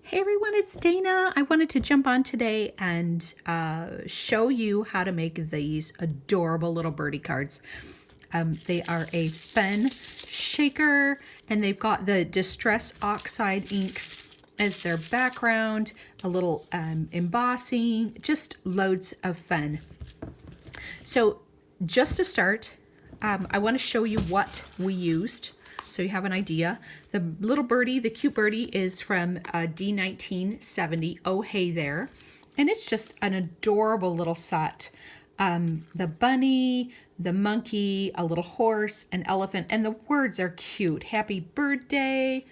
Hey everyone, it's Dana. I wanted to jump on today and show you how to make these adorable little birdie cards. They are a fun shaker and they've got the Distress Oxide inks as their background, a little embossing, just loads of fun. So just to start, I want to show you what we used so you have an idea. The little birdie, the cute birdie, is from D1970. Oh, hey there. And it's just an adorable little set. The bunny, the monkey, a little horse, an elephant, and the words are cute. Happy birthday,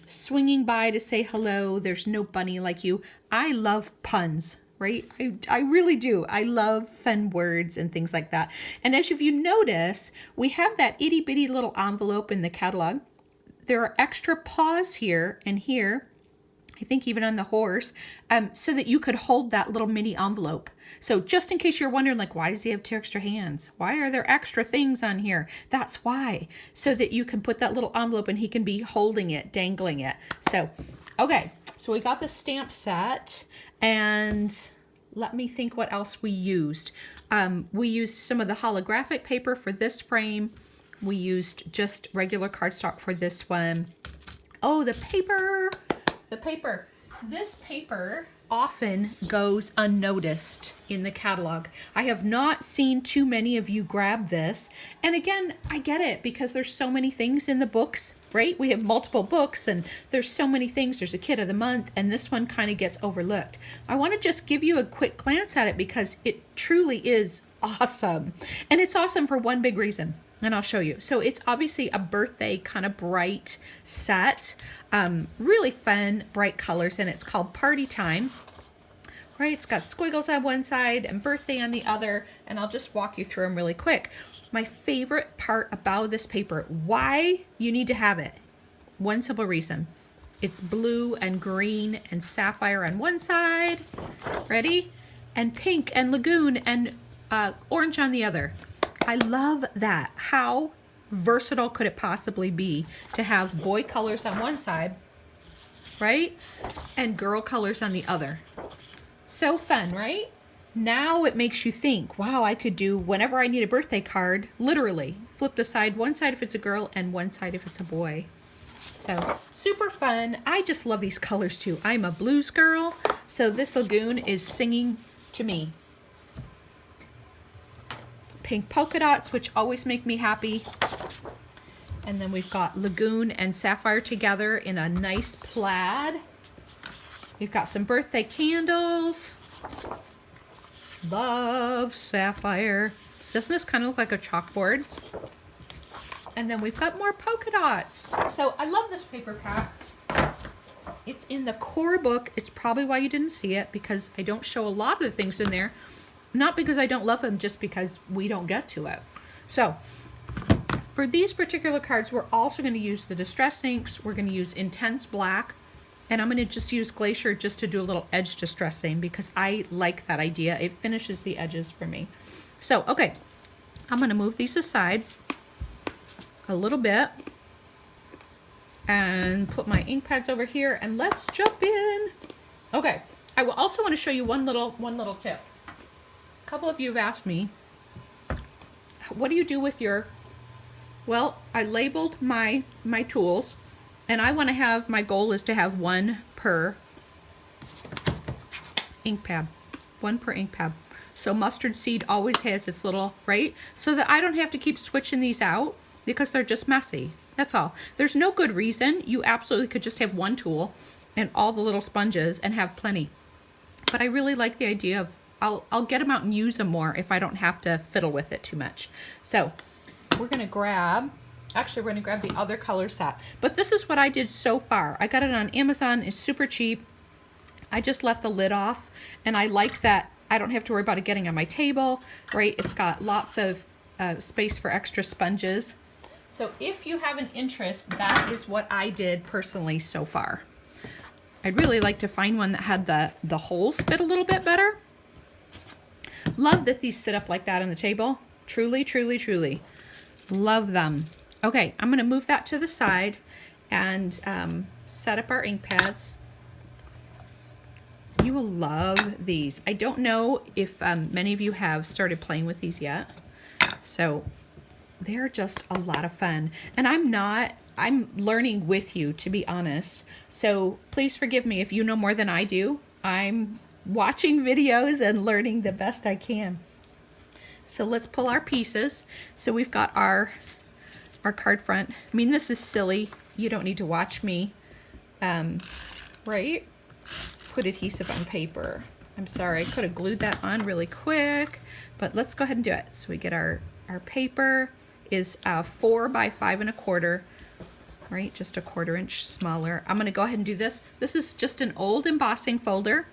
swinging by to say hello. There's no bunny like you. I love puns. Right? I really do. I love fun words and things like that. And as you notice, we have that itty bitty little envelope in the catalog. There are extra paws here and here, I think even on the horse, so that you could hold that little mini envelope. So just in case you're wondering, like, why does he have two extra hands? Why are there extra things on here? That's why, so that you can put that little envelope and he can be holding it, dangling it. So, okay, so we got the stamp set. And let me think what else we used. We used some of the holographic paper for this frame. We used just regular cardstock for this one. Oh, the paper. This paper often goes unnoticed in the catalog. I have not seen too many of you grab this. And again, I get it because there's so many things in the books, right? We have multiple books and there's so many things. There's a kid of the month and this one kind of gets overlooked. I want to just give you a quick glance at it because it truly is awesome. And it's awesome for one big reason. And I'll show you. So it's obviously a birthday kind of bright set. Really fun, bright colors, and it's called Party Time. Right, it's got squiggles on one side and birthday on the other, and I'll just walk you through them really quick. My favorite part about this paper, why you need to have it. One simple reason. It's blue and green and sapphire on one side, ready? And pink and lagoon and orange on the other. I love that. How versatile could it possibly be to have boy colors on one side, right? And girl colors on the other. So fun, right? Now it makes you think, wow, I could do whenever I need a birthday card, literally flip the side, one side if it's a girl and one side if it's a boy. So super fun. I just love these colors too. I'm a blues girl, so this lagoon is singing to me. Pink polka dots, which always make me happy. And then we've got lagoon and sapphire together in a nice plaid. We've got some birthday candles. Love sapphire. Doesn't this kind of look like a chalkboard? And then we've got more polka dots. So I love this paper pack. It's in the core book. It's probably why you didn't see it, because I don't show a lot of the things in there. Not because I don't love them, just because we don't get to it. So for these particular cards, we're also going to use the Distress inks. We're going to use Intense Black. And I'm going to just use Glacier just to do a little edge distressing because I like that idea. It finishes the edges for me. So, okay. I'm going to move these aside a little bit and put my ink pads over here and let's jump in. Okay. I will also want to show you one little tip. A couple of you have asked me, what do you do with your, well, I labeled my tools and I want to have, my goal is to have one per ink pad, one per ink pad. So mustard seed always has its little, right? So that I don't have to keep switching these out because they're just messy. That's all. There's no good reason. You absolutely could just have one tool and all the little sponges and have plenty. But I really like the idea of I'll get them out and use them more if I don't have to fiddle with it too much. So we're going to grab, actually we're going to grab the other color set. But this is what I did so far. I got it on Amazon. It's super cheap. I just left the lid off and I like that I don't have to worry about it getting on my table, right? It's got lots of space for extra sponges. So if you have an interest, that is what I did personally so far. I'd really like to find one that had the holes fit a little bit better. Love that these sit up like that on the table. Truly, truly, truly. Love them. Okay, I'm going to move that to the side and set up our ink pads. You will love these. I don't know if many of you have started playing with these yet. So they're just a lot of fun. And I'm learning with you, to be honest. So please forgive me if you know more than I do. I'm watching videos and learning the best I can. So let's pull our pieces. So we've got our card front. I mean, this is silly. You don't need to watch me, right? Put adhesive on paper. I'm sorry, I could have glued that on really quick, but let's go ahead and do it. So we get our paper is 4 by 5 1/4, right? Just a 1/4 inch smaller. I'm gonna go ahead and do this. This is just an old embossing folder,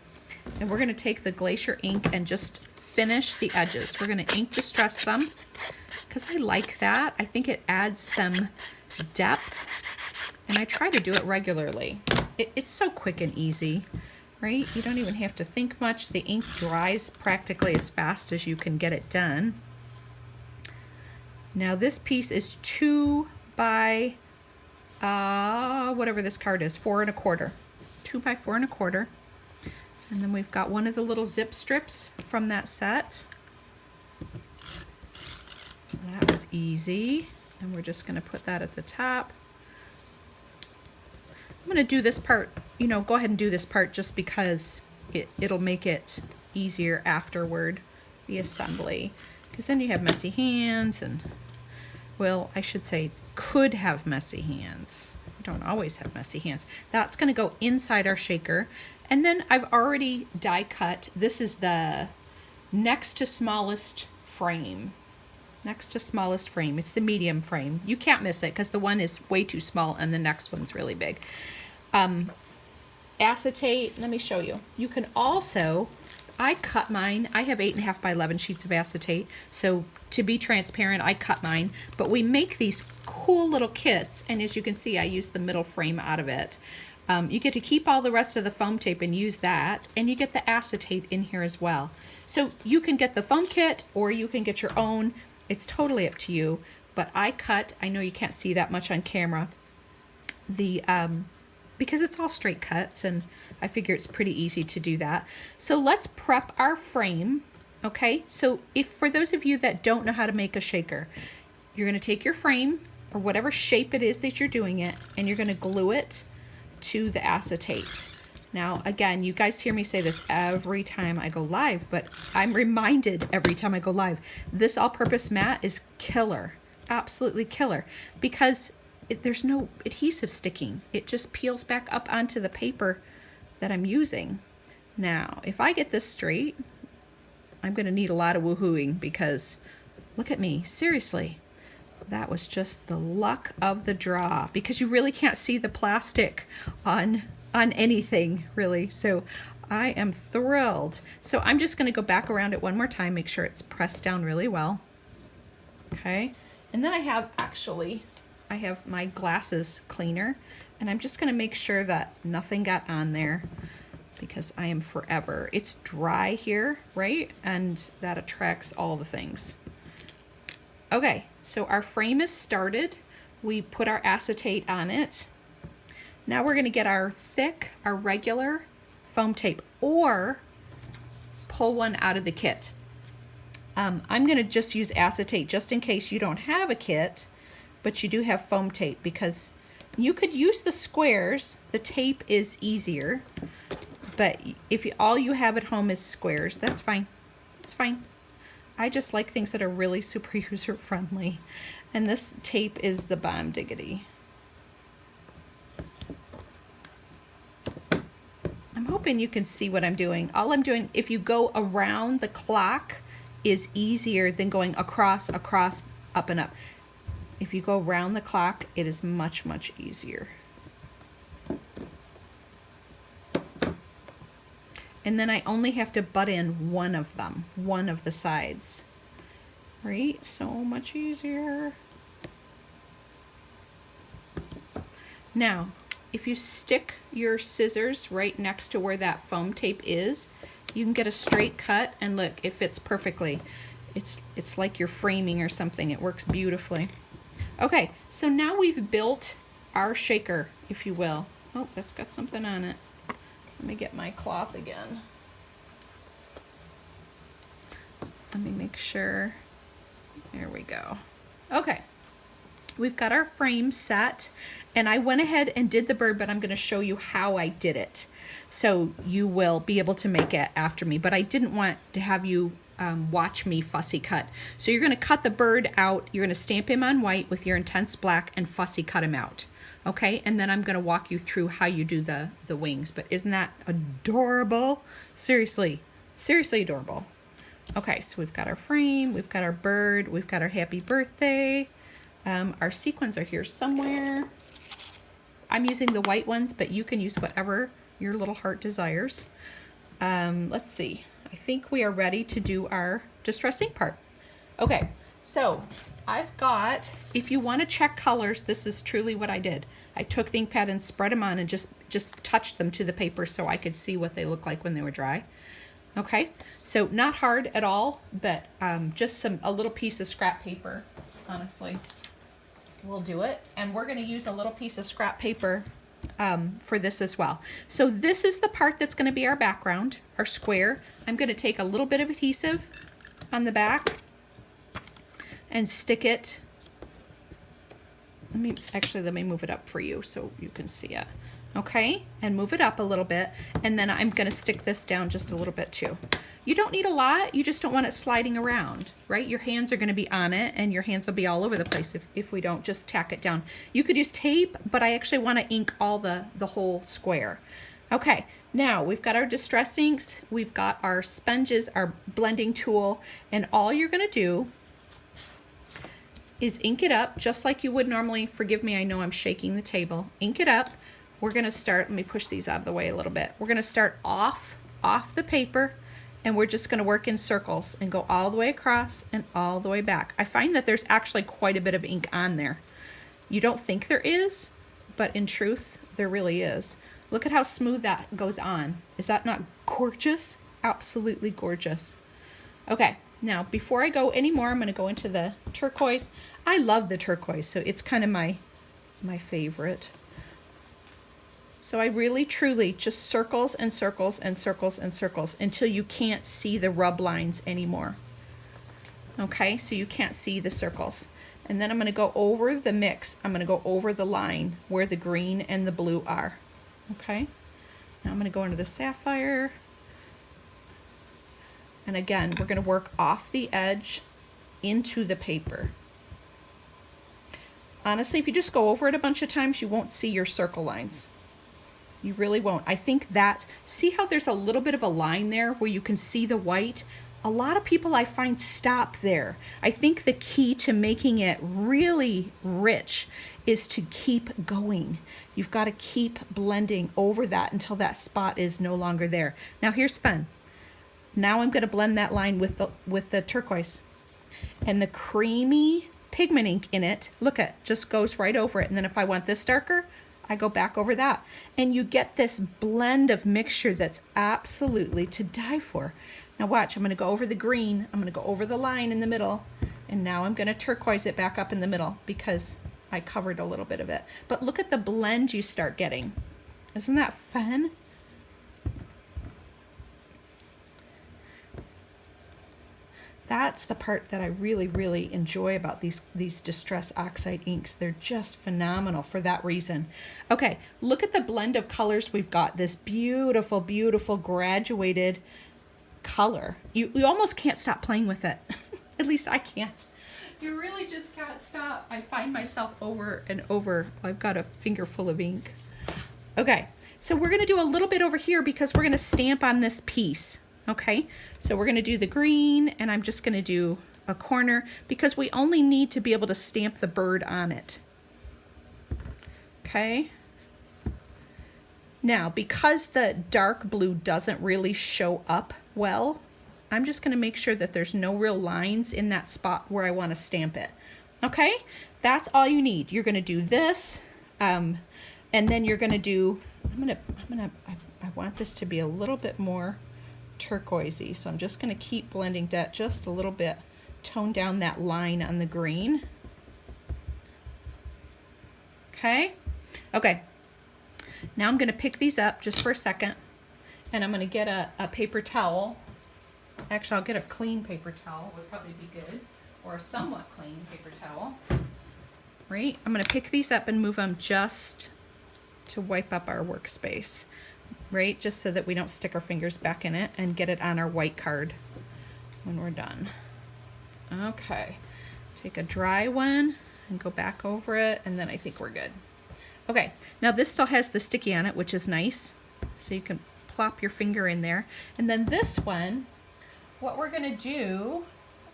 and we're gonna take the Glacier ink and just finish the edges. We're gonna ink distress them, because I like that. I think it adds some depth, and I try to do it regularly. It's so quick and easy, right? You don't even have to think much. The ink dries practically as fast as you can get it done. Now this piece is 2 by whatever this card is, 4 1/4. 2 by 4 1/4. And then we've got one of the little zip strips from that set. That was easy. And we're just gonna put that at the top. I'm gonna do this part, you know, go ahead and do this part just because it'll make it easier afterward, the assembly. Because then you have messy hands and, well, I should say could have messy hands. You don't always have messy hands. That's gonna go inside our shaker. And then I've already die cut. This is the next to smallest frame. Next to smallest frame. It's the medium frame. You can't miss it because the one is way too small and the next one's really big. Acetate, let me show you. You can also, I cut mine. I have 8.5 by 11 sheets of acetate. So to be transparent, I cut mine. But we make these cool little kits. And as you can see, I use the middle frame out of it. You get to keep all the rest of the foam tape and use that. And you get the acetate in here as well. So you can get the foam kit or you can get your own. It's totally up to you. But I cut, I know you can't see that much on camera, because it's all straight cuts and I figure it's pretty easy to do that. So let's prep our frame, okay? So if for those of you that don't know how to make a shaker, you're gonna take your frame or whatever shape it is that you're doing it and you're gonna glue it to the acetate. Now, again, you guys hear me say this every time I go live, but I'm reminded every time I go live, this all-purpose mat is killer, absolutely killer, because there's no adhesive sticking. It just peels back up onto the paper that I'm using. Now, if I get this straight, I'm gonna need a lot of woohooing because look at me, seriously. That was just the luck of the draw because you really can't see the plastic on anything really. So I am thrilled. So I'm just gonna go back around it one more time, make sure it's pressed down really well. Okay, and then I have my glasses cleaner and I'm just gonna make sure that nothing got on there because I am forever. It's dry here, right? And that attracts all the things. Okay, so our frame is started. We put our acetate on it. Now we're gonna get our thick, our regular foam tape or pull one out of the kit. I'm gonna just use acetate just in case you don't have a kit, but you do have foam tape because you could use the squares. The tape is easier, but if all you have at home is squares, that's fine. It's fine. I just like things that are really super user friendly. And this tape is the bomb diggity. I'm hoping you can see what I'm doing. All I'm doing, if you go around the clock, is easier than going across, up and up. If you go around the clock, it is much, much easier. And then I only have to butt in one of them, one of the sides. Right? So much easier. Now, if you stick your scissors right next to where that foam tape is, you can get a straight cut and look, it fits perfectly. It's like you're framing or something. It works beautifully. Okay, so now we've built our shaker, if you will. Oh, that's got something on it. Let me get my cloth again. Let me make sure. There we go. Okay. We've got our frame set, and I went ahead and did the bird, but I'm going to show you how I did it. So you will be able to make it after me, but I didn't want to have you watch me fussy cut. So you're going to cut the bird out. You're going to stamp him on white with your intense black and fussy cut him out. Okay, and then I'm going to walk you through how you do the wings. But isn't that adorable? Seriously, seriously adorable. Okay, so we've got our frame, we've got our bird, we've got our happy birthday. Our sequins are here somewhere. I'm using the white ones, but you can use whatever your little heart desires. Let's see. I think we are ready to do our distress ink part. Okay, so I've got, if you want to check colors, this is truly what I did. I took the ink pad and spread them on and just touched them to the paper so I could see what they look like when they were dry. Okay, so not hard at all, but just a little piece of scrap paper, honestly, will do it. And we're going to use a little piece of scrap paper for this as well. So this is the part that's going to be our background, our square. I'm going to take a little bit of adhesive on the back and stick it. Let me move it up for you so you can see it. Okay, and move it up a little bit, and then I'm going to stick this down just a little bit too. You don't need a lot, you just don't want it sliding around, right? Your hands are going to be on it, and your hands will be all over the place if we don't just tack it down. You could use tape, but I actually want to ink all the whole square. Okay, now we've got our distress inks, we've got our sponges, our blending tool, and all you're going to do is ink it up just like you would normally. Forgive me, I know I'm shaking the table. Ink it up. We're going to start, let me push these out of the way a little bit. We're going to start off the paper, and we're just going to work in circles and go all the way across and all the way back. I find that there's actually quite a bit of ink on there. You don't think there is, but in truth, there really is. Look at how smooth that goes on. Is that not gorgeous? Absolutely gorgeous. Okay, now before I go anymore, I'm going to go into the turquoise. I love the turquoise, so it's kind of my favorite. So I really, truly just circles and circles and circles and circles until you can't see the rub lines anymore. Okay, so you can't see the circles. And then I'm going to go over the mix. I'm going to go over the line where the green and the blue are. Okay, now I'm going to go into the sapphire. And again, we're going to work off the edge into the paper. Honestly, if you just go over it a bunch of times, you won't see your circle lines. You really won't. I think see how there's a little bit of a line there where you can see the white? A lot of people I find stop there. I think the key to making it really rich is to keep going. You've got to keep blending over that until that spot is no longer there. Now here's fun. Now I'm going to blend that line with the turquoise. And the creamy pigment ink in it, look at, just goes right over it. And then if I want this darker, I go back over that. And you get this blend of mixture that's absolutely to die for. Now watch, I'm going to go over the green, I'm going to go over the line in the middle, and now I'm going to turquoise it back up in the middle because I covered a little bit of it. But look at the blend you start getting. Isn't that fun? That's the part that I really, really enjoy about these Distress Oxide inks. They're just phenomenal for that reason. Okay, look at the blend of colors we've got. This beautiful, beautiful graduated color. You almost can't stop playing with it. At least I can't. You really just can't stop. I find myself over and over. I've got a finger full of ink. Okay, so we're going to do a little bit over here because we're going to stamp on this piece. Okay, so we're going to do the green, and I'm just going to do a corner because we only need to be able to stamp the bird on it. Okay. Now, because the dark blue doesn't really show up well, I'm just going to make sure that there's no real lines in that spot where I want to stamp it. Okay, that's all you need. You're going to do this, and then you're going to do. I want this to be a little bit more turquoisey, so I'm just going to keep blending that just a little bit, tone down that line on the green. Okay, now I'm going to pick these up just for a second, And I'm going to get a paper towel. Actually, I'll get a clean paper towel, would probably be good, or a somewhat clean paper towel. Right? I'm going to pick these up and move them just to wipe up our workspace, right? Just so that we don't stick our fingers back in it, and get it on our white card when we're done. Okay, take a dry one and go back over it, and then I think we're good. Okay, now this still has the sticky on it, which is nice. So you can plop your finger in there. And then this one, what we're gonna do,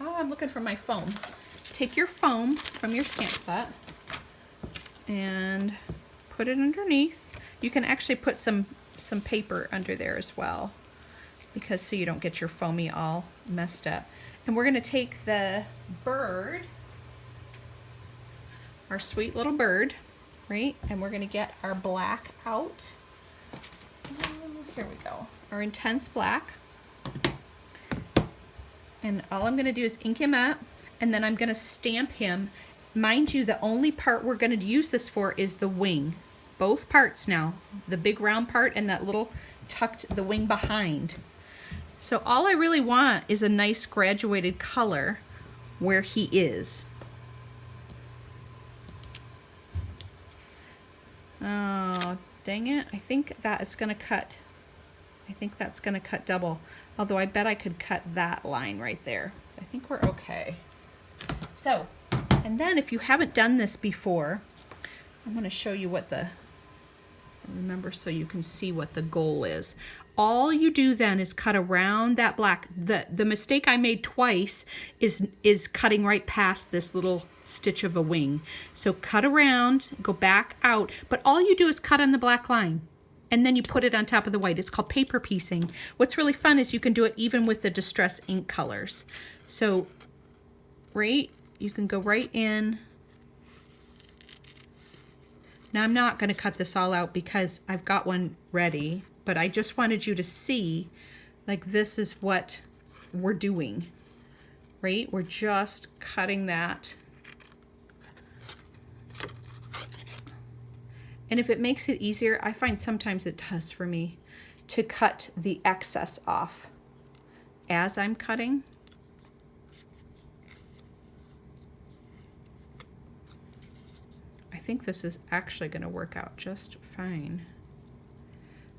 oh, I'm looking for my foam. Take your foam from your stamp set and put it underneath. You can actually put some paper under there as well, because so you don't get your foamy all messed up. And we're gonna take the bird, our sweet little bird, right? And we're gonna get our black out. Here we go, our intense black. And all I'm gonna do is ink him up, and then I'm gonna stamp him. Mind you, the only part we're gonna use this for is the wing. Both parts now, the big round part and that little tucked the wing behind. So all I really want is a nice graduated color where he is. Oh, dang it. I think that is gonna cut. I think that's gonna cut double. Although I bet I could cut that line right there. I think we're okay. So, and then if you haven't done this before, I'm gonna show you what remember, so you can see what the goal is. All you do then is cut around that black. The mistake I made twice is cutting right past this little stitch of a wing. So cut around, go back out, but all you do is cut on the black line, and then you put it on top of the white. It's called paper piecing. What's really fun is you can do it even with the distress ink colors. So, right, you can go right in. Now I'm not going to cut this all out because I've got one ready, but I just wanted you to see, like, this is what we're doing, right? We're just cutting that. And if it makes it easier, I find sometimes it does for me to cut the excess off as I'm cutting. I think this is actually going to work out just fine.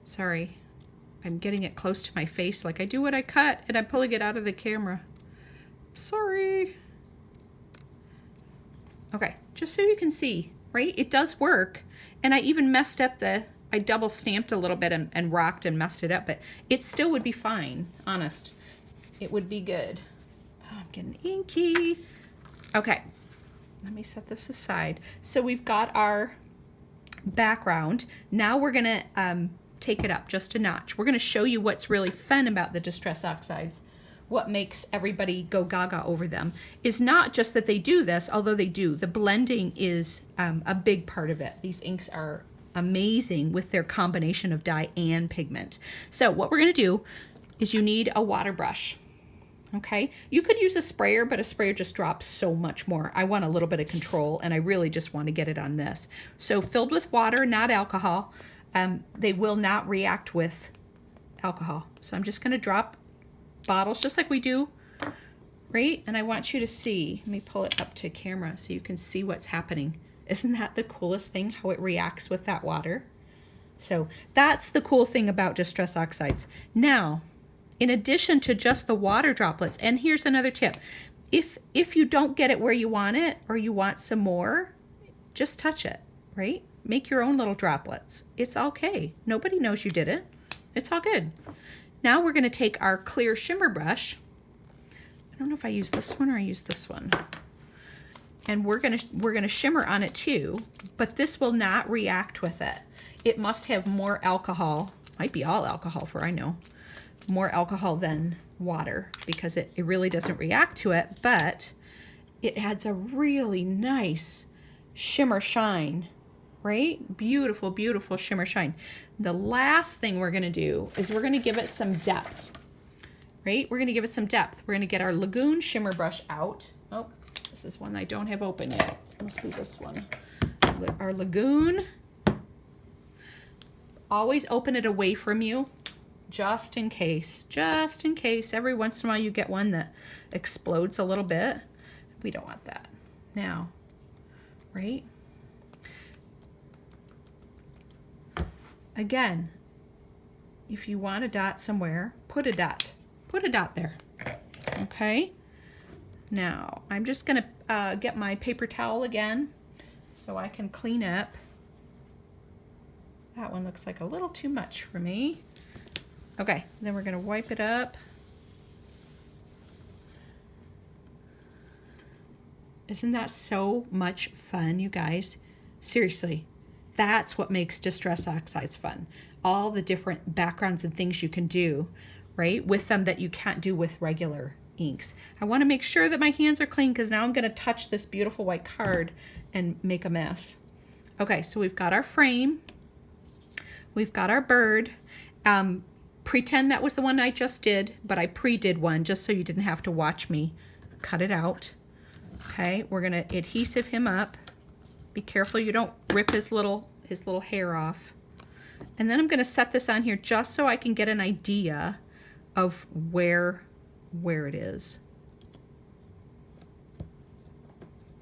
Sorry, I'm getting it close to my face like I do when I cut, and I'm pulling it out of the camera. Sorry. Okay, just so you can see, right? It does work. And I even messed up I double stamped a little bit and rocked and messed it up, but it still would be fine, honest. It would be good. Oh, I'm getting inky. Okay. Let me set this aside. So we've got our background. Now we're gonna take it up just a notch. We're gonna show you what's really fun about the Distress Oxides. What makes everybody go gaga over them is not just that they do this, although they do. The blending is a big part of it. These inks are amazing with their combination of dye and pigment. So what we're gonna do is you need a water brush. Okay, you could use a sprayer, but a sprayer just drops so much more. I want a little bit of control, and I really just want to get it on this. So filled with water, not alcohol. They will not react with alcohol. So I'm just going to drop bottles just like we do, right? And I want you to see, let me pull it up to camera so you can see what's happening. Isn't that the coolest thing, how it reacts with that water? So that's the cool thing about Distress Oxides. Now, in addition to just the water droplets, and here's another tip. If you don't get it where you want it, or you want some more, just touch it, right? Make your own little droplets. It's okay. Nobody knows you did it. It's all good. Now we're gonna take our clear shimmer brush. I don't know if I use this one or I use this one. And we're gonna shimmer on it too, but this will not react with it. It must have more alcohol. Might be all alcohol for I know. More alcohol than water, because it really doesn't react to it, but it adds a really nice shimmer shine, right? Beautiful, beautiful shimmer shine. The last thing we're gonna do is we're gonna give it some depth, right? We're gonna give it some depth. We're gonna get our Lagoon shimmer brush out. Oh, this is one I don't have open yet. It must be this one. Our Lagoon. Always open it away from you, just in case. Just in case. Every once in a while you get one that explodes a little bit. We don't want that. Now, right? Again, if you want a dot somewhere, put a dot. Put a dot there. Okay? Now, I'm just going to get my paper towel again so I can clean up. That one looks like a little too much for me. Okay, then we're going to wipe it up. Isn't that so much fun, you guys? Seriously, that's what makes Distress Oxides fun. All the different backgrounds and things you can do, right, with them that you can't do with regular inks. I want to make sure that my hands are clean because now I'm going to touch this beautiful white card and make a mess. Okay, so we've got our frame. We've got our bird. Pretend that was the one I just did, but I pre-did one just so you didn't have to watch me cut it out. Okay, we're going to adhesive him up. Be careful you don't rip his little hair off. And then I'm going to set this on here just so I can get an idea of where it is.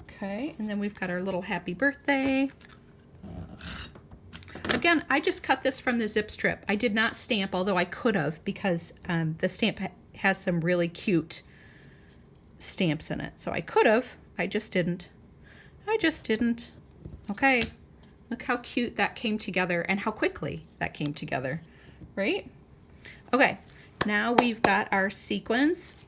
Okay, and then we've got our little happy birthday. Again, I just cut this from the zip strip. I did not stamp, although I could have because the stamp has some really cute stamps in it. So I could have, I just didn't. I just didn't. Okay, look how cute that came together and how quickly that came together, right? Okay, now we've got our sequins.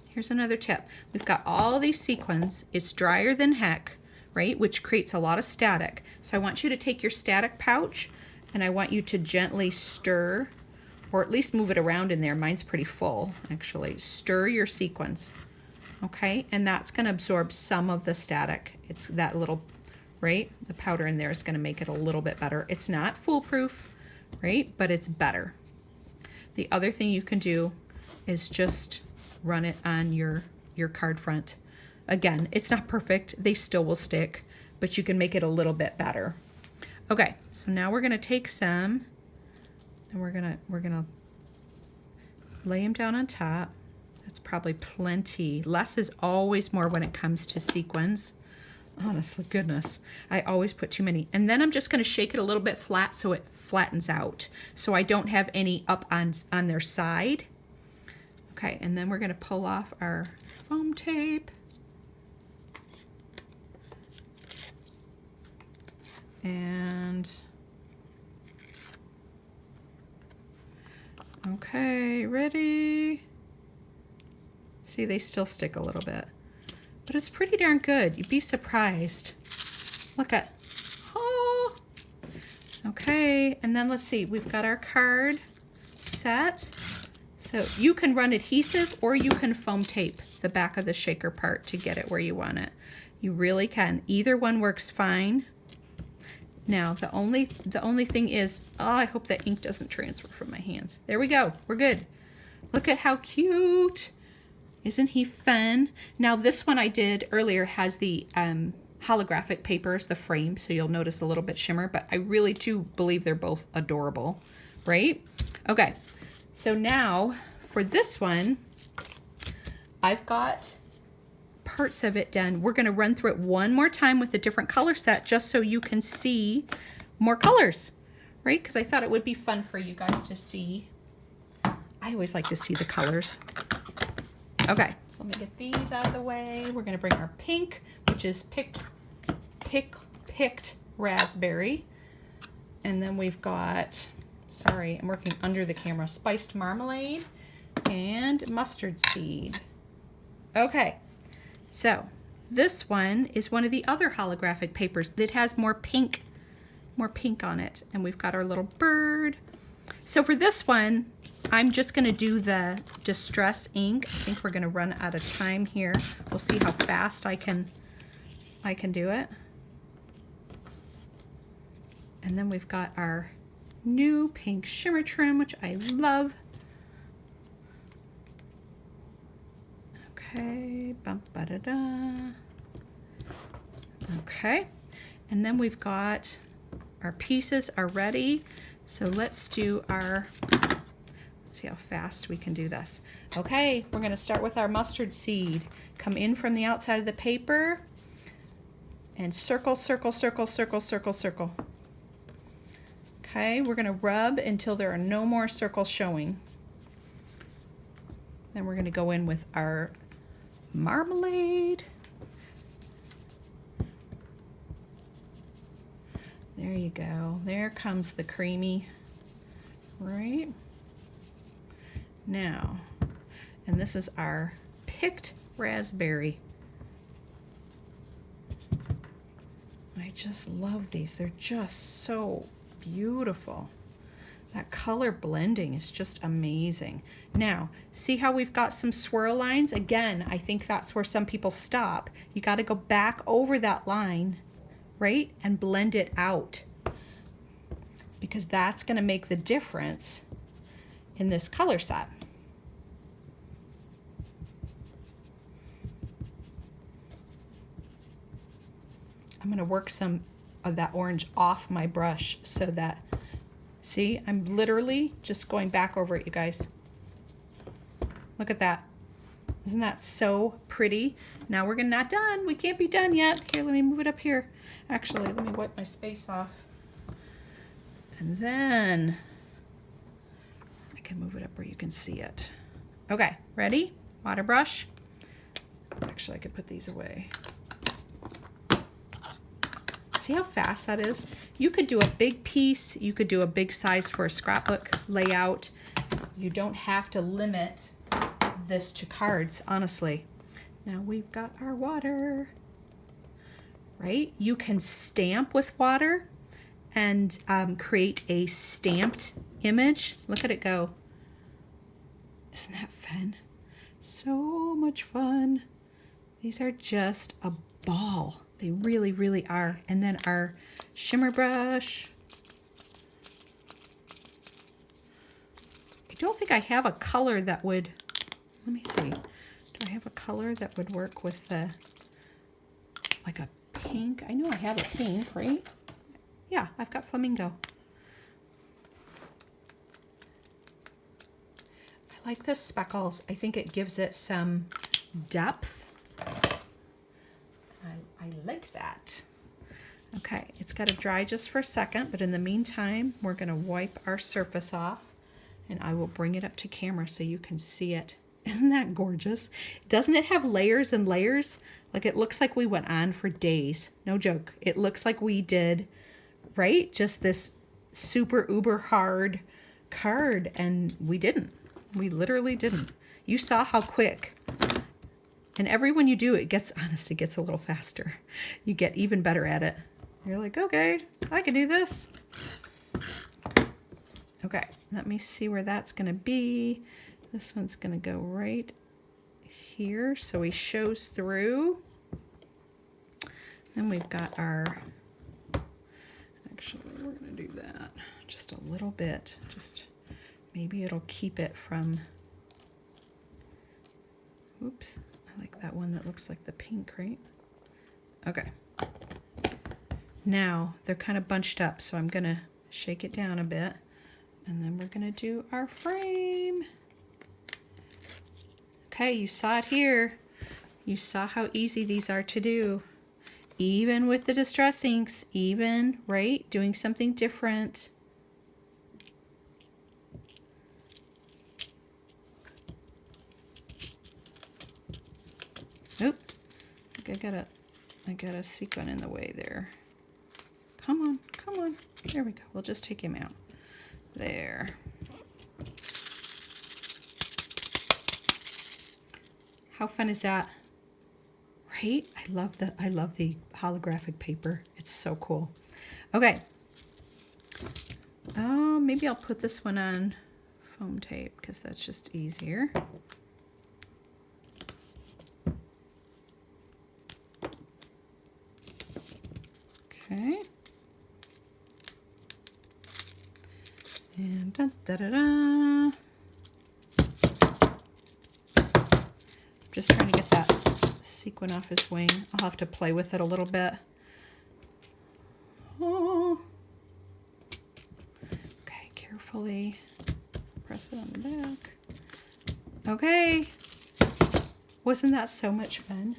Here's another tip. We've got all these sequins. It's drier than heck, right? Which creates a lot of static. So I want you to take your static pouch and I want you to gently stir, or at least move it around in there. Mine's pretty full, actually. Stir your sequins, okay? And that's gonna absorb some of the static. It's that little, right? The powder in there is gonna make it a little bit better. It's not foolproof, right? But it's better. The other thing you can do is just run it on your card front. Again, it's not perfect. They still will stick, but you can make it a little bit better. Okay, so now we're gonna take some and we're gonna lay them down on top. That's probably plenty. Less is always more when it comes to sequins. Honestly, goodness, I always put too many. And then I'm just gonna shake it a little bit flat so it flattens out, so I don't have any up on their side. Okay, and then we're gonna pull off our foam tape. And okay, ready? See, they still stick a little bit, but it's pretty darn good. You'd be surprised. Look at, oh, okay. And then let's see, we've got our card set. So you can run adhesive or you can foam tape the back of the shaker part to get it where you want it. You really can. Either one works fine. Now, the only thing is, oh, I hope that ink doesn't transfer from my hands. There we go. We're good. Look at how cute. Isn't he fun? Now, this one I did earlier has the holographic papers, the frame, so you'll notice a little bit shimmer, but I really do believe they're both adorable, right? Okay, so now for this one, I've got parts of it done. We're going to run through it one more time with a different color set just so you can see more colors, right? Because I thought it would be fun for you guys to see. I always like to see the colors. Okay, so let me get these out of the way. We're going to bring our pink, which is picked raspberry. And then we've got, sorry, I'm working under the camera, spiced marmalade and mustard seed. Okay. So this one is one of the other holographic papers that has more pink on it. And we've got our little bird. So for this one, I'm just gonna do the Distress ink. I think we're gonna run out of time here. We'll see how fast I can do it. And then we've got our new pink shimmer trim, which I love. Okay, bum, ba, da, da. Okay, and then we've got our pieces are ready. So let's do our See how fast we can do this. Okay, we're going to start with our mustard seed. Come in from the outside of the paper and circle, circle, circle, circle, circle, circle. Okay, we're going to rub until there are no more circles showing. Then we're going to go in with our marmalade. There you go. There comes the creamy, right? Now, and this is our picked raspberry. I just love these. They're just so beautiful. That color blending is just amazing. Now, see how we've got some swirl lines? Again, I think that's where some people stop. You got to go back over that line, right? And blend it out, because that's going to make the difference in this color set. I'm going to work some of that orange off my brush so that, see, I'm literally just going back over it, you guys. Look at that. Isn't that so pretty? Now we're not done. We can't be done yet. Here, let me move it up here. Actually, let me wipe my space off. And then I can move it up where you can see it. Okay, ready? Water brush. Actually, I could put these away. See how fast that is? You could do a big piece. You could do a big size for a scrapbook layout. You don't have to limit this to cards, honestly. Now we've got our water, right? You can stamp with water and create a stamped image. Look at it go. Isn't that fun? So much fun. These are just a ball. They really, really are. And then our shimmer brush. I don't think I have a color that would, let me see. Do I have a color that would work with the, like a pink? I know I have a pink, right? Yeah, I've got flamingo. I like the speckles. I think it gives it some depth. I like that. Okay, it's got to dry just for a second, but in the meantime, we're going to wipe our surface off, and I will bring it up to camera so you can see it. Isn't that gorgeous? Doesn't it have layers and layers? Like, it looks like we went on for days. No joke. It looks like we did, right? Just this super uber hard card, and we didn't. We literally didn't. You saw how quick. And every one you do, it gets, honestly, gets a little faster. You get even better at it. You're like, okay, I can do this. Okay, let me see where that's going to be. This one's going to go right here, so he shows through. Then we've got our, actually, we're going to do that just a little bit. Just maybe it'll keep it from, oops. I like that one that looks like the pink, right? Okay. Now, they're kind of bunched up, so I'm going to shake it down a bit. And then we're going to do our frame. Okay, you saw it here. You saw how easy these are to do. Even with the Distress inks, even, right? Doing something different. Oop, I got a sequin in the way there. Come on, come on. There we go. We'll just take him out. There. How fun is that? Right? I love the holographic paper. It's so cool. Okay. Oh, maybe I'll put this one on foam tape because that's just easier. Okay. And da-da-da-da. Just trying to get that sequin off his wing. I'll have to play with it a little bit. Oh. Okay, carefully press it on the back. Okay. Wasn't that so much fun?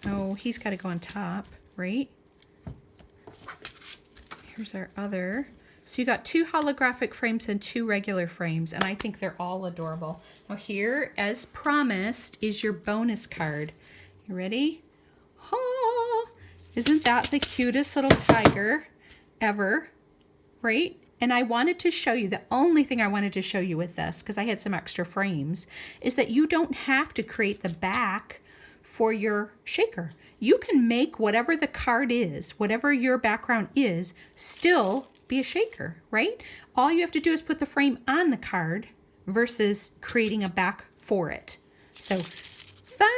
Oh, he's got to go on top, right? Here's our other. So you got 2 holographic frames and 2 regular frames, and I think they're all adorable. Now here, as promised, is your bonus card. You ready? Oh, isn't that the cutest little tiger ever, right? And I wanted to show you, the only thing I wanted to show you with this, because I had some extra frames, is that you don't have to create the back for your shaker. You can make whatever the card is, whatever your background is, still be a shaker, right? All you have to do is put the frame on the card versus creating a back for it. So fun!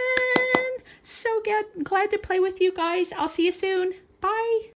So glad to play with you guys. I'll see you soon. Bye.